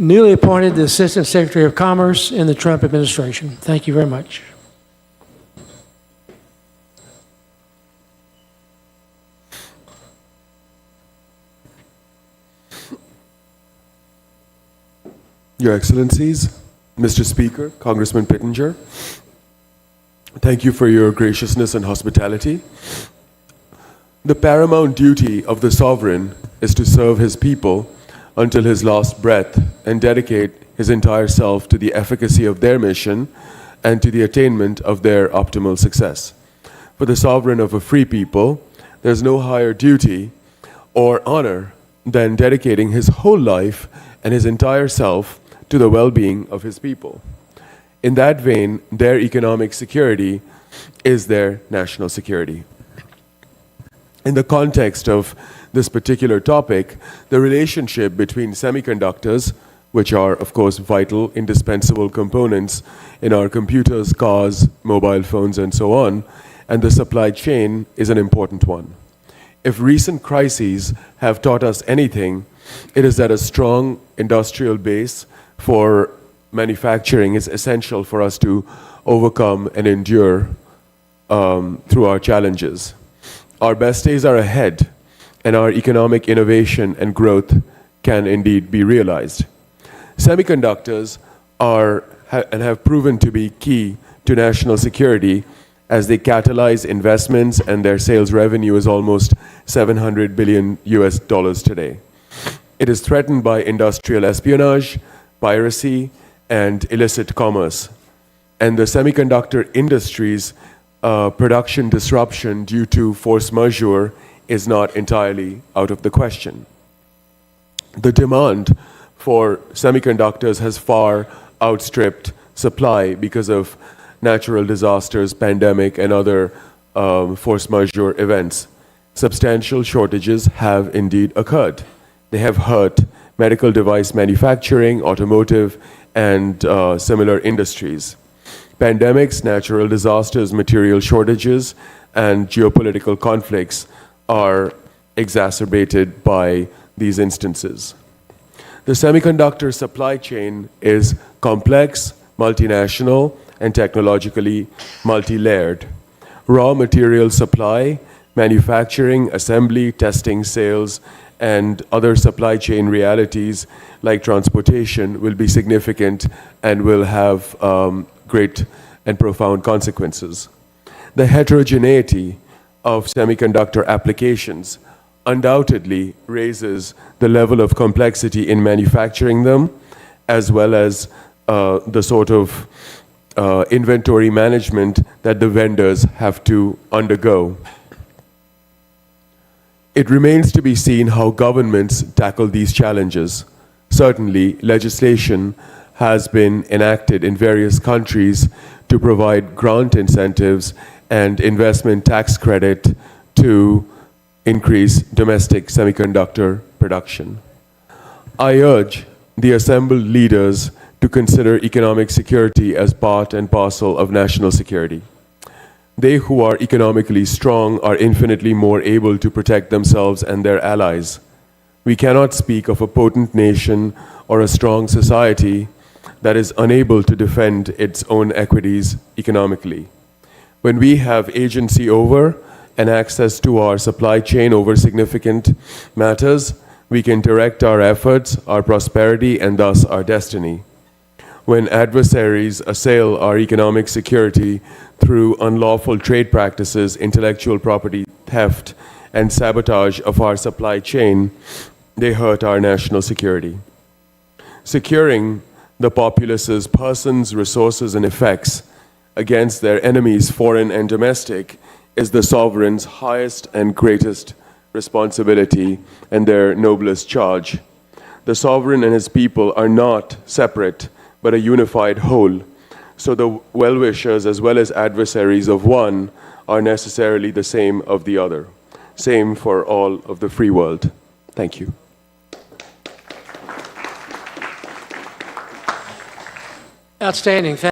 newly appointed the Assistant Secretary of Commerce in the Trump administration. Thank you very much. Your Excellencies, Mr. Speaker, Congressman Pittenger, thank you for your graciousness and hospitality. The paramount duty of the sovereign is to serve his people until his last breath and dedicate his entire self to the efficacy of their mission and to the attainment of their optimal success. For the sovereign of a free people, there's no higher duty or honor than dedicating his whole life and his entire self to the well-being of his people. In that vein, their economic security is their national security. In the context of this particular topic, the relationship between semiconductors, which are, of course, vital, indispensable components in our computers, cars, mobile phones, and so on, and the supply chain is an important one. If recent crises have taught us anything, it is that a strong industrial base for manufacturing is essential for us to overcome and endure through our challenges. Our best days are ahead, and our economic innovation and growth can indeed be realized. Semiconductors are and have proven to be key to national security as they catalyze investments, and their sales revenue is almost $700 billion today. It is threatened by industrial espionage, piracy, and illicit commerce. And the semiconductor industry's production disruption due to force majeure is not entirely out of the question. The demand for semiconductors has far outstripped supply because of natural disasters, pandemic, and other force majeure events. Substantial shortages have indeed occurred. They have hurt medical device manufacturing, automotive, and similar industries. Pandemics, natural disasters, material shortages, and geopolitical conflicts are exacerbated by these instances. The semiconductor supply chain is complex, multinational, and technologically multi-layered. Raw material supply, manufacturing, assembly, testing, sales, and other supply chain realities like transportation will be significant and will have great and profound consequences. The heterogeneity of semiconductor applications undoubtedly raises the level of complexity in manufacturing them, as well as the sort of inventory management that the vendors have to undergo. It remains to be seen how governments tackle these challenges. Certainly, legislation has been enacted in various countries to provide grant incentives and investment tax credit to increase domestic semiconductor production. I urge the assembled leaders to consider economic security as part and parcel of national security. They who are economically strong are infinitely more able to protect themselves and their allies. We cannot speak of a potent nation or a strong society that is unable to defend its own equities economically. When we have agency over and access to our supply chain over significant matters, we can direct our efforts, our prosperity, and thus our destiny. When adversaries assail our economic security through unlawful trade practices, intellectual property theft, and sabotage of our supply chain, they hurt our national security. Securing the populace's persons, resources, and effects against their enemies, foreign and domestic, is the sovereign's highest and greatest responsibility and their noblest charge. The sovereign and his people are not separate, but a unified whole. So the well-wishers as well as adversaries of one are necessarily the same of the other. Same for all of the free world. Thank you. Outstanding.